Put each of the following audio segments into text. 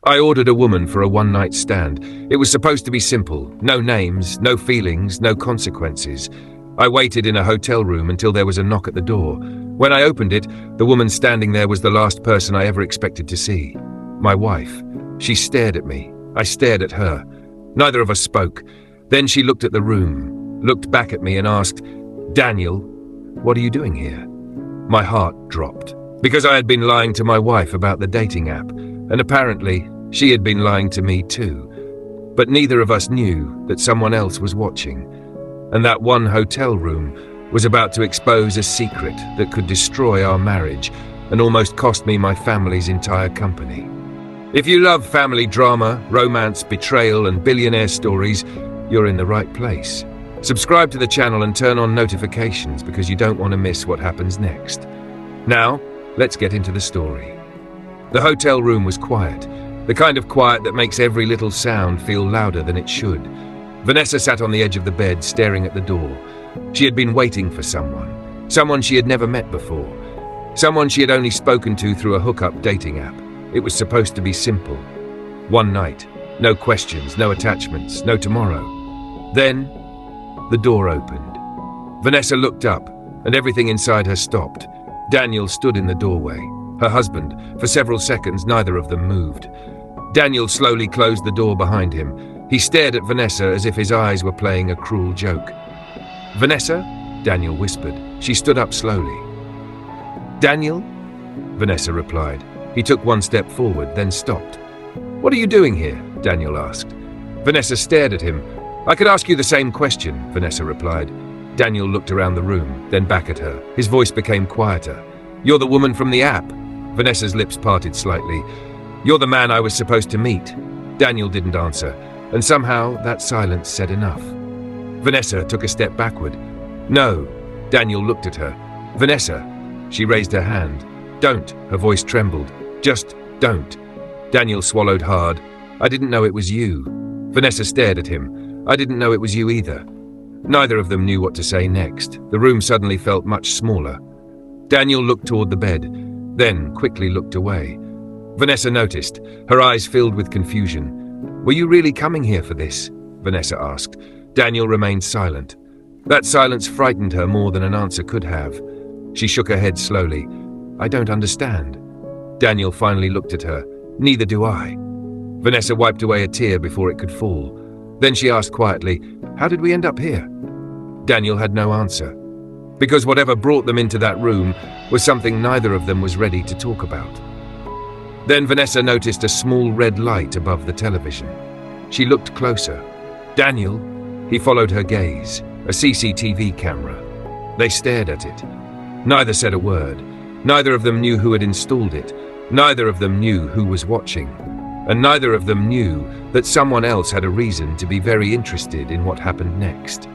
I ordered a woman for a one-night stand. It was supposed to be simple. No names, no feelings, no consequences. I waited in a hotel room until there was a knock at the door. When I opened it, the woman standing there was the last person I ever expected to see. My wife. She stared at me. I stared at her. Neither of us spoke. Then she looked at the room, looked back at me and asked, "Daniel, what are you doing here?" My heart dropped, because I had been lying to my wife about the dating app, and apparently she had been lying to me too. But neither of us knew that someone else was watching, and that one hotel room was about to expose a secret that could destroy our marriage and almost cost me my family's entire company. If you love family drama, romance, betrayal, and billionaire stories, you're in the right place. Subscribe to the channel and turn on notifications because you don't want to miss what happens next. Now, let's get into the story. The hotel room was quiet, the kind of quiet that makes every little sound feel louder than it should. Vanessa sat on the edge of the bed, staring at the door. She had been waiting for someone she had never met before, someone she had only spoken to through a hookup dating app. It was supposed to be simple. One night, no questions, no attachments, no tomorrow. Then, the door opened. Vanessa looked up, and everything inside her stopped. Daniel stood in the doorway. Her husband. For several seconds, neither of them moved. Daniel slowly closed the door behind him. He stared at Vanessa as if his eyes were playing a cruel joke. "Vanessa?" Daniel whispered. She stood up slowly. "Daniel?" Vanessa replied. He took one step forward, then stopped. "What are you doing here?" Daniel asked. Vanessa stared at him. "I could ask you the same question," Vanessa replied. Daniel looked around the room, then back at her. His voice became quieter. "You're the woman from the app." Vanessa's lips parted slightly. "You're the man I was supposed to meet." Daniel didn't answer, and somehow that silence said enough. Vanessa took a step backward. "No." Daniel looked at her. "Vanessa." She raised her hand. "Don't." Her voice trembled. "Just don't." Daniel swallowed hard. "I didn't know it was you." Vanessa stared at him. "I didn't know it was you either." Neither of them knew what to say next. The room suddenly felt much smaller. Daniel looked toward the bed, then quickly looked away. Vanessa noticed. Her eyes filled with confusion. "Were you really coming here for this?" Vanessa asked. Daniel remained silent. That silence frightened her more than an answer could have. She shook her head slowly. "I don't understand." Daniel finally looked at her. "Neither do I." Vanessa wiped away a tear before it could fall. Then she asked quietly, "How did we end up here?" Daniel had no answer, because whatever brought them into that room was something neither of them was ready to talk about. Then Vanessa noticed a small red light above the television. She looked closer. "Daniel?" He followed her gaze. A CCTV camera. They stared at it. Neither said a word. Neither of them knew who had installed it. Neither of them knew who was watching. And neither of them knew that someone else had a reason to be very interested in what happened next.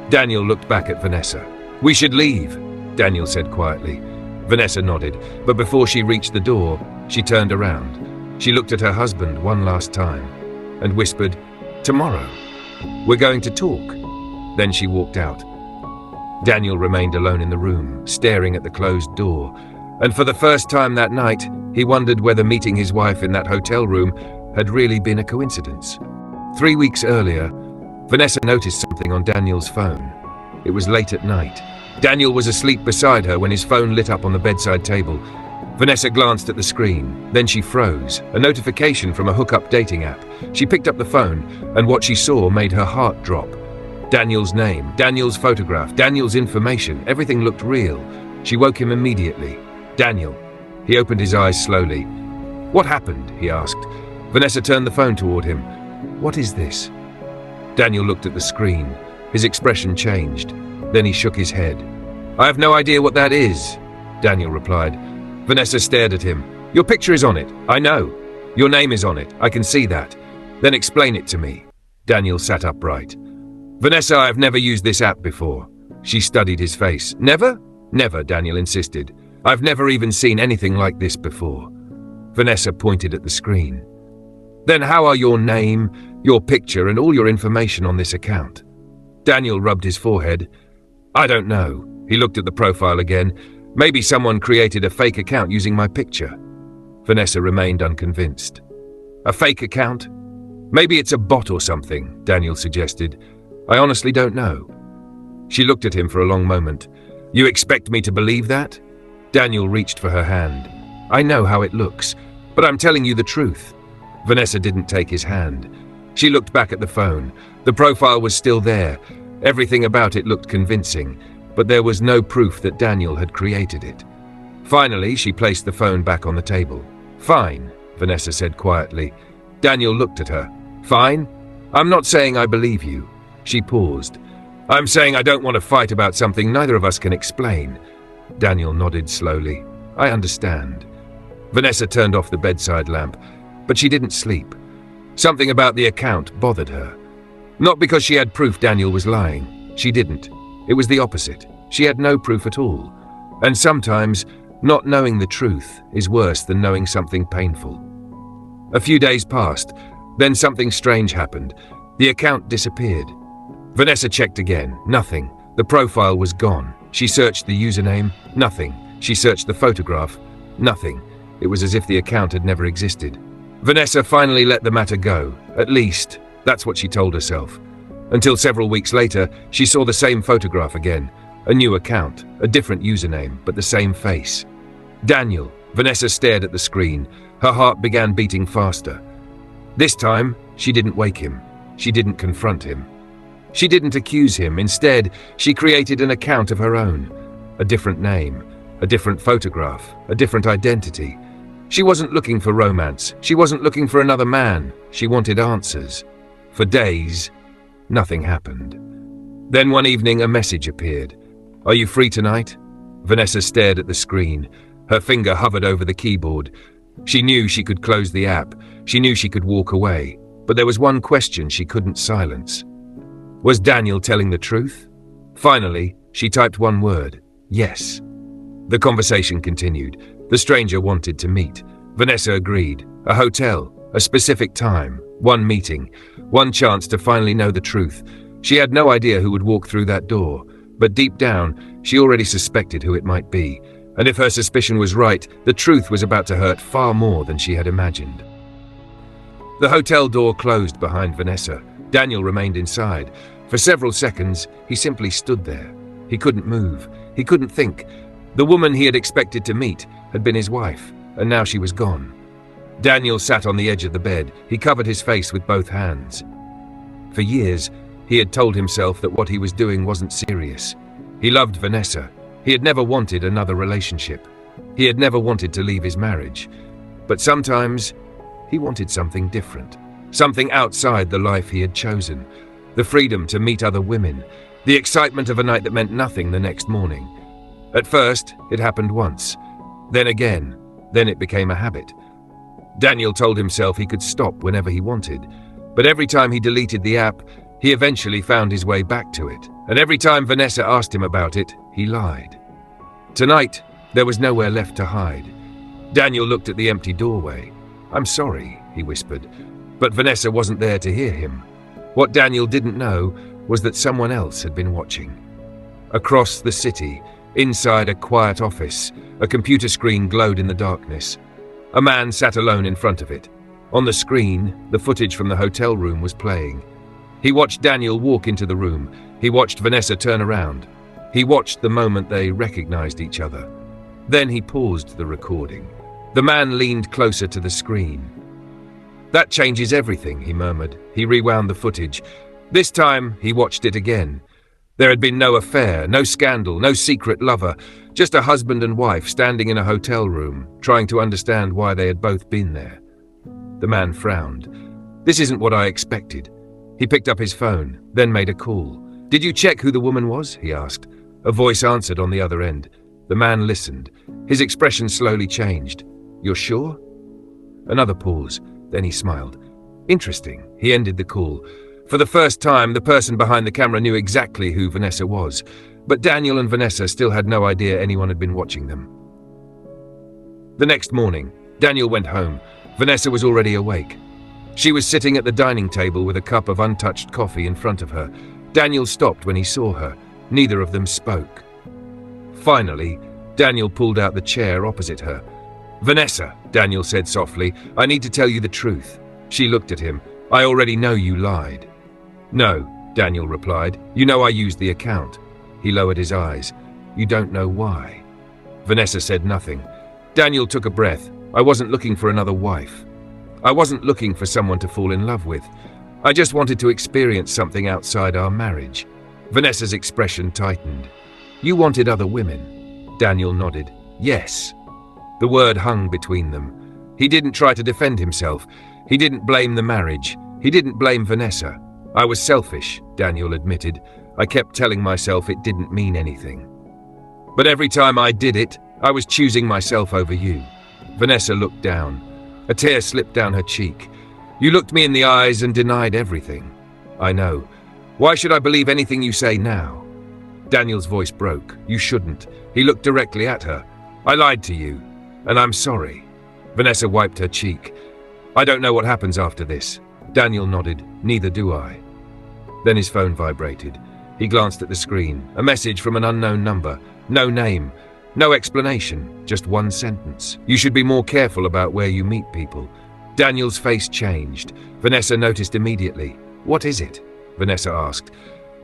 Daniel looked back at Vanessa. "We should leave," Daniel said quietly. Vanessa nodded, but before she reached the door, she turned around. She looked at her husband one last time and whispered, "Tomorrow. We're going to talk." Then she walked out. Daniel remained alone in the room, staring at the closed door, and for the first time that night, he wondered whether meeting his wife in that hotel room had really been a coincidence. 3 weeks earlier, Vanessa noticed something on Daniel's phone. It was late at night. Daniel was asleep beside her when his phone lit up on the bedside table. Vanessa glanced at the screen, then she froze. A notification from a hookup dating app. She picked up the phone, and what she saw made her heart drop. Daniel's name, Daniel's photograph, Daniel's information, everything looked real. She woke him immediately. "Daniel." He opened his eyes slowly. "What happened?" he asked. Vanessa turned the phone toward him. "What is this?" Daniel looked at the screen. His expression changed. Then he shook his head. "I have no idea what that is," Daniel replied. Vanessa stared at him. "Your picture is on it. I know. Your name is on it. I can see that. Then explain it to me." Daniel sat upright. "Vanessa, I have never used this app before." She studied his face. "Never?" "Never," Daniel insisted. "I've never even seen anything like this before." Vanessa pointed at the screen. "Then how are your name, your picture, and all your information on this account?" Daniel rubbed his forehead. "I don't know." He looked at the profile again. "Maybe someone created a fake account using my picture." Vanessa remained unconvinced. A fake account? Maybe it's a bot or something, Daniel suggested. I honestly don't know. She looked at him for a long moment. You expect me to believe that? Daniel reached for her hand. I know how it looks, but I'm telling you the truth. Vanessa didn't take his hand. She looked back at the phone. The profile was still there. Everything about it looked convincing, but there was no proof that Daniel had created it. Finally, she placed the phone back on the table. Fine, Vanessa said quietly. Daniel looked at her. Fine? I'm not saying I believe you. She paused. I'm saying I don't want to fight about something neither of us can explain. Daniel nodded slowly. I understand. Vanessa turned off the bedside lamp, but she didn't sleep. Something about the account bothered her. Not because she had proof Daniel was lying. She didn't. It was the opposite. She had no proof at all. And sometimes, not knowing the truth is worse than knowing something painful. A few days passed. Then something strange happened. The account disappeared. Vanessa checked again. Nothing. The profile was gone. She searched the username. Nothing. She searched the photograph. Nothing. It was as if the account had never existed. Vanessa finally let the matter go. At least, that's what she told herself. Until several weeks later, she saw the same photograph again. A new account, a different username, but the same face. Daniel. Vanessa stared at the screen. Her heart began beating faster. This time, she didn't wake him. She didn't confront him. She didn't accuse him. Instead, she created an account of her own. A different name, a different photograph, a different identity. She wasn't looking for romance. She wasn't looking for another man. She wanted answers. For days, nothing happened. Then one evening, a message appeared. Are you free tonight? Vanessa stared at the screen. Her finger hovered over the keyboard. She knew she could close the app. She knew she could walk away. But there was one question she couldn't silence. Was Daniel telling the truth? Finally, she typed one word. Yes. The conversation continued. The stranger wanted to meet. Vanessa agreed. A hotel, a specific time, one meeting, one chance to finally know the truth. She had no idea who would walk through that door, but deep down, she already suspected who it might be. And if her suspicion was right, the truth was about to hurt far more than she had imagined. The hotel door closed behind Vanessa. Daniel remained inside. For several seconds, he simply stood there. He couldn't move. He couldn't think. The woman he had expected to meet had been his wife, and now she was gone. Daniel sat on the edge of the bed. He covered his face with both hands. For years, he had told himself that what he was doing wasn't serious. He loved Vanessa. He had never wanted another relationship. He had never wanted to leave his marriage. But sometimes, he wanted something different. Something outside the life he had chosen. The freedom to meet other women. The excitement of a night that meant nothing the next morning. At first, it happened once. Then again. Then it became a habit. Daniel told himself he could stop whenever he wanted. But every time he deleted the app, he eventually found his way back to it. And every time Vanessa asked him about it, he lied. Tonight, there was nowhere left to hide. Daniel looked at the empty doorway. I'm sorry, he whispered. But Vanessa wasn't there to hear him. What Daniel didn't know was that someone else had been watching. Across the city, inside a quiet office, a computer screen glowed in the darkness. A man sat alone in front of it. On the screen, the footage from the hotel room was playing. He watched Daniel walk into the room. He watched Vanessa turn around. He watched the moment they recognized each other. Then he paused the recording. The man leaned closer to the screen. That changes everything, he murmured. He rewound the footage. This time, he watched it again. There had been no affair, no scandal, no secret lover, just a husband and wife standing in a hotel room, trying to understand why they had both been there. The man frowned. This isn't what I expected. He picked up his phone, then made a call. Did you check who the woman was? He asked. A voice answered on the other end. The man listened. His expression slowly changed. You're sure? Another pause. Then he smiled. Interesting. He ended the call. For the first time, the person behind the camera knew exactly who Vanessa was. But Daniel and Vanessa still had no idea anyone had been watching them. The next morning, Daniel went home. Vanessa was already awake. She was sitting at the dining table with a cup of untouched coffee in front of her. Daniel stopped when he saw her. Neither of them spoke. Finally, Daniel pulled out the chair opposite her. Vanessa, Daniel said softly, I need to tell you the truth. She looked at him. I already know you lied. No, Daniel replied. You know I used the account. He lowered his eyes. You don't know why. Vanessa said nothing. Daniel took a breath. I wasn't looking for another wife. I wasn't looking for someone to fall in love with. I just wanted to experience something outside our marriage. Vanessa's expression tightened. You wanted other women? Daniel nodded. Yes. The word hung between them. He didn't try to defend himself. He didn't blame the marriage. He didn't blame Vanessa. I was selfish, Daniel admitted. I kept telling myself it didn't mean anything. But every time I did it, I was choosing myself over you. Vanessa looked down. A tear slipped down her cheek. You looked me in the eyes and denied everything. I know. Why should I believe anything you say now? Daniel's voice broke. You shouldn't. He looked directly at her. I lied to you, and I'm sorry. Vanessa wiped her cheek. I don't know what happens after this. Daniel nodded. Neither do I. Then his phone vibrated. He glanced at the screen. A message from an unknown number. No name. No explanation. Just one sentence. You should be more careful about where you meet people. Daniel's face changed. Vanessa noticed immediately. What is it? Vanessa asked.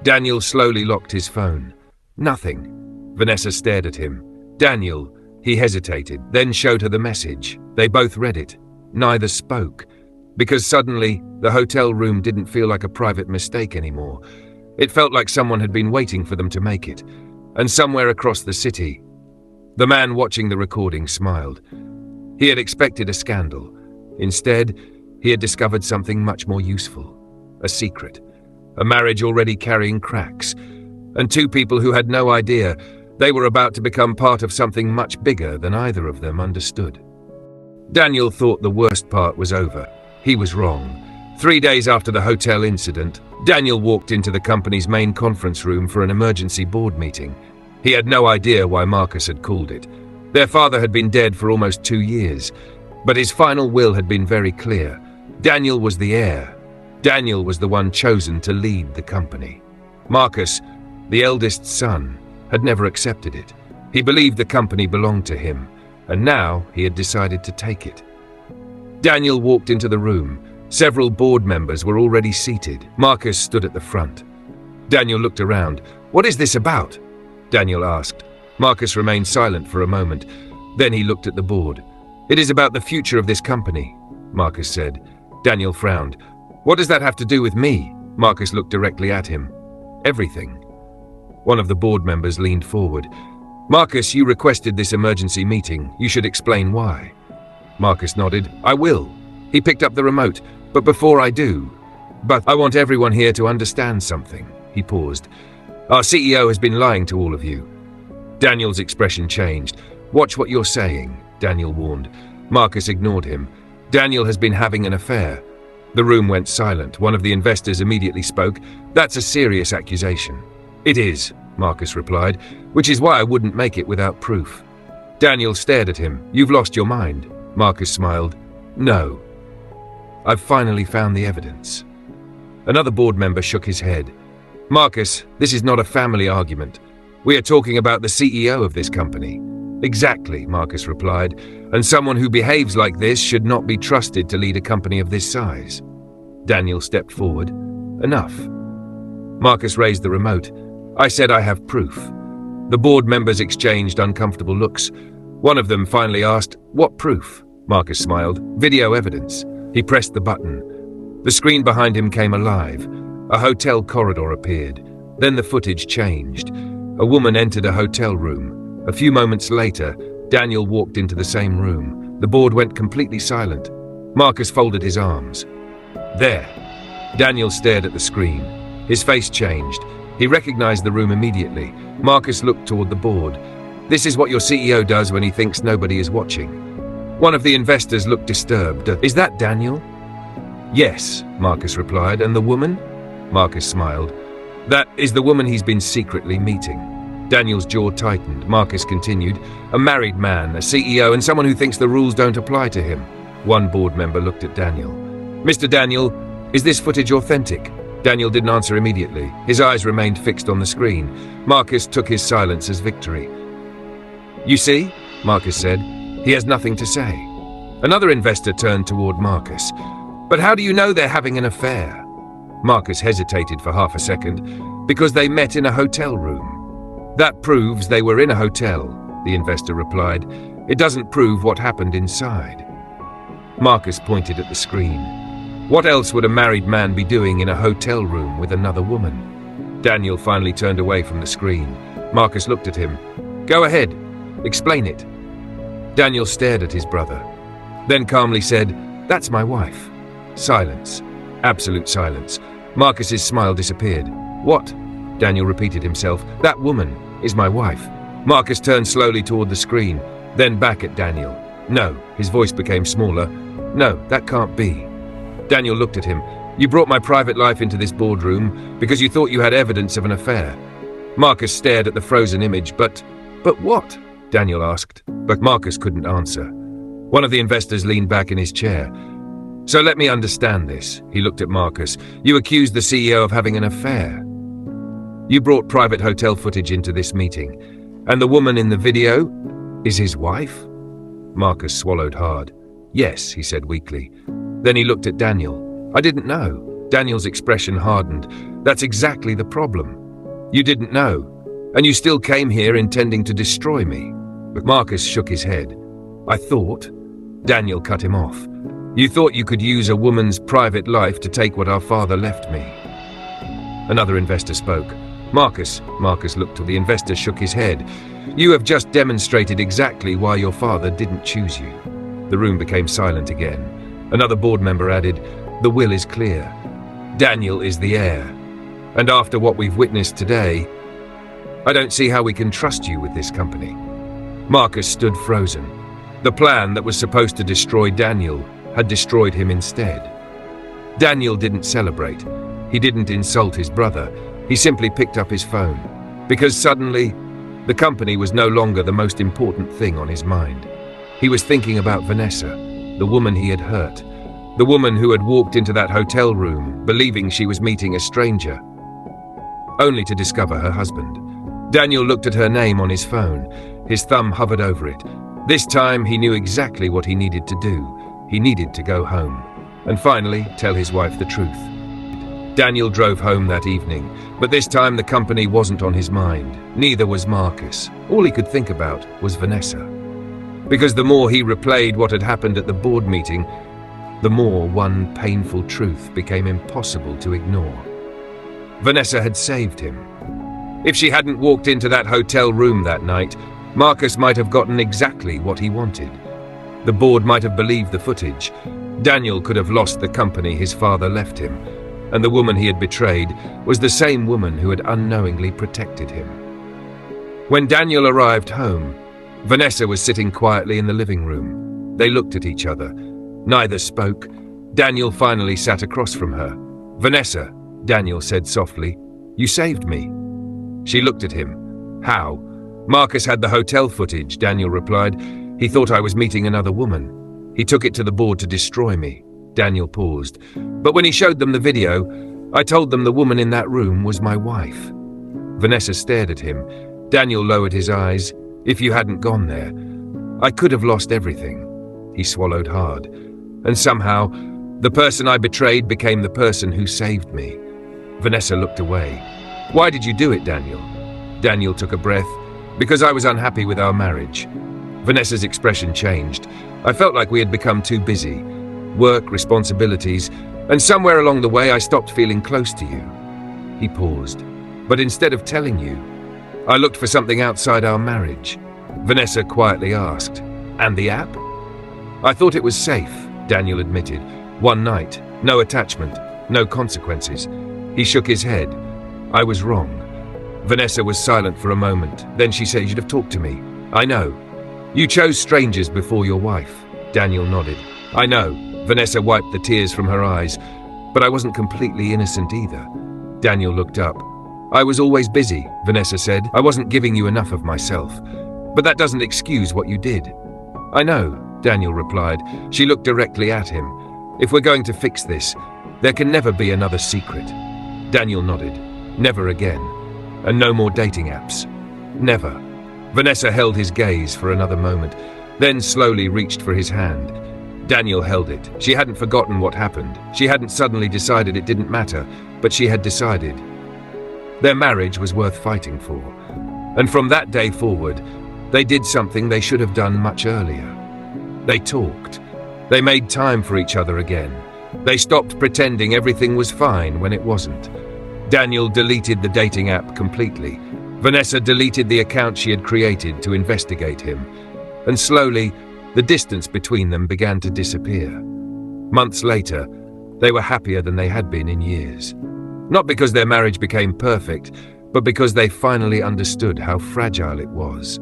Daniel slowly locked his phone. Nothing. Vanessa stared at him. Daniel. He hesitated, then showed her the message. They both read it. Neither spoke. Because suddenly, the hotel room didn't feel like a private mistake anymore. It felt like someone had been waiting for them to make it. And somewhere across the city, the man watching the recording smiled. He had expected a scandal. Instead, he had discovered something much more useful. A secret. A marriage already carrying cracks. And two people who had no idea they were about to become part of something much bigger than either of them understood. Daniel thought the worst part was over. He was wrong. 3 days after the hotel incident, Daniel walked into the company's main conference room for an emergency board meeting. He had no idea why Marcus had called it. Their father had been dead for almost 2 years, but his final will had been very clear. Daniel was the heir. Daniel was the one chosen to lead the company. Marcus, the eldest son, had never accepted it. He believed the company belonged to him, and now he had decided to take it. Daniel walked into the room. Several board members were already seated. Marcus stood at the front. Daniel looked around. What is this about? Daniel asked. Marcus remained silent for a moment. Then he looked at the board. It is about the future of this company, Marcus said. Daniel frowned. What does that have to do with me? Marcus looked directly at him. Everything. One of the board members leaned forward. Marcus, you requested this emergency meeting. You should explain why. Marcus nodded. I will. He picked up the remote. But before I do, I want everyone here to understand something. He paused. Our CEO has been lying to all of you. Daniel's expression changed. Watch what you're saying, Daniel warned. Marcus ignored him. Daniel has been having an affair. The room went silent. One of the investors immediately spoke. That's a serious accusation. It is, Marcus replied, which is why I wouldn't make it without proof. Daniel stared at him. You've lost your mind. Marcus smiled. No. I've finally found the evidence. Another board member shook his head. Marcus, this is not a family argument. We are talking about the CEO of this company. Exactly, Marcus replied, and someone who behaves like this should not be trusted to lead a company of this size. Daniel stepped forward. Enough. Marcus raised the remote. I said I have proof. The board members exchanged uncomfortable looks. One of them finally asked, What proof? Marcus smiled. Video evidence. He pressed the button. The screen behind him came alive. A hotel corridor appeared. Then the footage changed. A woman entered a hotel room. A few moments later, Daniel walked into the same room. The board went completely silent. Marcus folded his arms. There. Daniel stared at the screen. His face changed. He recognized the room immediately. Marcus looked toward the board. This is what your CEO does when he thinks nobody is watching. One of the investors looked disturbed. Is that Daniel? Yes, Marcus replied. And the woman? Marcus smiled. That is the woman he's been secretly meeting. Daniel's jaw tightened. Marcus continued. A married man, a CEO, and someone who thinks the rules don't apply to him. One board member looked at Daniel. Mr. Daniel, is this footage authentic? Daniel didn't answer immediately. His eyes remained fixed on the screen. Marcus took his silence as victory. You see, Marcus said, he has nothing to say. Another investor turned toward Marcus. But how do you know they're having an affair? Marcus hesitated for half a second. Because they met in a hotel room. That proves they were in a hotel, the investor replied. It doesn't prove what happened inside. Marcus pointed at the screen. What else would a married man be doing in a hotel room with another woman? Daniel finally turned away from the screen. Marcus looked at him. Go ahead. Explain it. Daniel stared at his brother. Then calmly said, That's my wife. Silence. Absolute silence. Marcus's smile disappeared. What? Daniel repeated himself. That woman is my wife. Marcus turned slowly toward the screen, then back at Daniel. No, his voice became smaller. No, that can't be. Daniel looked at him. You brought my private life into this boardroom because you thought you had evidence of an affair. Marcus stared at the frozen image. But what? Daniel asked. But Marcus couldn't answer. One of the investors leaned back in his chair. So let me understand this. He looked at Marcus. You accused the CEO of having an affair. You brought private hotel footage into this meeting, and the woman in the video is his wife? Marcus swallowed hard. Yes, he said weakly. Then he looked at Daniel. I didn't know. Daniel's expression hardened. That's exactly the problem. You didn't know, and you still came here intending to destroy me. But Marcus shook his head. I thought. Daniel cut him off. You thought you could use a woman's private life to take what our father left me. Another investor spoke. Marcus looked till the investor shook his head. You have just demonstrated exactly why your father didn't choose you. The room became silent again. Another board member added, The will is clear. Daniel is the heir. And after what we've witnessed today, I don't see how we can trust you with this company. Marcus stood frozen. The plan that was supposed to destroy Daniel had destroyed him instead. Daniel didn't celebrate. He didn't insult his brother. He simply picked up his phone. Because suddenly, the company was no longer the most important thing on his mind. He was thinking about Vanessa, the woman he had hurt. The woman who had walked into that hotel room, believing she was meeting a stranger, only to discover her husband. Daniel looked at her name on his phone. His thumb hovered over it. This time, he knew exactly what he needed to do. He needed to go home, and finally tell his wife the truth. Daniel drove home that evening, but this time the company wasn't on his mind. Neither was Marcus. All he could think about was Vanessa. Because the more he replayed what had happened at the board meeting, the more one painful truth became impossible to ignore. Vanessa had saved him. If she hadn't walked into that hotel room that night, Marcus might have gotten exactly what he wanted. The board might have believed the footage. Daniel could have lost the company his father left him, and the woman he had betrayed was the same woman who had unknowingly protected him. When Daniel arrived home, Vanessa was sitting quietly in the living room. They looked at each other. Neither spoke. Daniel finally sat across from her. Vanessa, Daniel said softly, you saved me. She looked at him. How? Marcus had the hotel footage, Daniel replied. He thought I was meeting another woman. He took it to the board to destroy me. Daniel paused. But when he showed them the video, I told them the woman in that room was my wife. Vanessa stared at him. Daniel lowered his eyes. If you hadn't gone there, I could have lost everything. He swallowed hard. And somehow, the person I betrayed became the person who saved me. Vanessa looked away. Why did you do it, Daniel? Daniel took a breath. Because I was unhappy with our marriage. Vanessa's expression changed. I felt like we had become too busy. Work, responsibilities, and somewhere along the way I stopped feeling close to you. He paused. But instead of telling you, I looked for something outside our marriage. Vanessa quietly asked, and the app? I thought it was safe, Daniel admitted. One night, no attachment, no consequences. He shook his head. I was wrong. Vanessa was silent for a moment. Then she said, you'd have talked to me. I know. You chose strangers before your wife. Daniel nodded. I know. Vanessa wiped the tears from her eyes. But I wasn't completely innocent either. Daniel looked up. I was always busy, Vanessa said. I wasn't giving you enough of myself. But that doesn't excuse what you did. I know, Daniel replied. She looked directly at him. If we're going to fix this, there can never be another secret. Daniel nodded. Never again. And no more dating apps. Never. Vanessa held his gaze for another moment, then slowly reached for his hand. Daniel held it. She hadn't forgotten what happened. She hadn't suddenly decided it didn't matter, but she had decided. Their marriage was worth fighting for. And from that day forward, they did something they should have done much earlier. They talked. They made time for each other again. They stopped pretending everything was fine when it wasn't. Daniel deleted the dating app completely. Vanessa deleted the account she had created to investigate him. And slowly, the distance between them began to disappear. Months later, they were happier than they had been in years. Not because their marriage became perfect, but because they finally understood how fragile it was.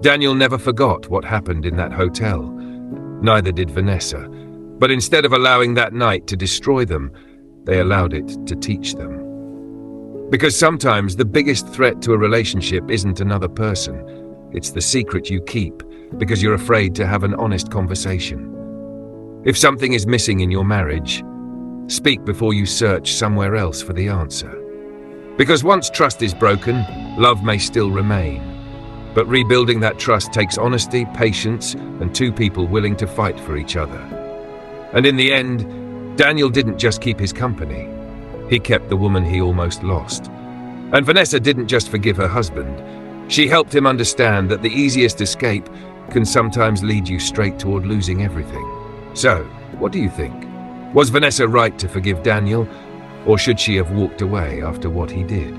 Daniel never forgot what happened in that hotel. Neither did Vanessa. But instead of allowing that night to destroy them, they allowed it to teach them. Because sometimes the biggest threat to a relationship isn't another person. It's the secret you keep because you're afraid to have an honest conversation. If something is missing in your marriage, speak before you search somewhere else for the answer. Because once trust is broken, love may still remain. But rebuilding that trust takes honesty, patience, and two people willing to fight for each other. And in the end, Daniel didn't just keep his company. He kept the woman he almost lost. And Vanessa didn't just forgive her husband. She helped him understand that the easiest escape can sometimes lead you straight toward losing everything. So, what do you think? Was Vanessa right to forgive Daniel, or should she have walked away after what he did?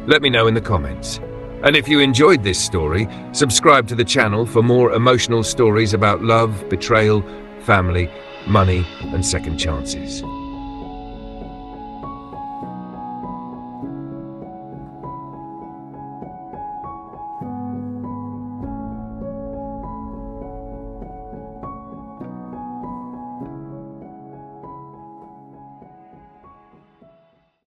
Let me know in the comments. And if you enjoyed this story, subscribe to the channel for more emotional stories about love, betrayal, family, money, and second chances.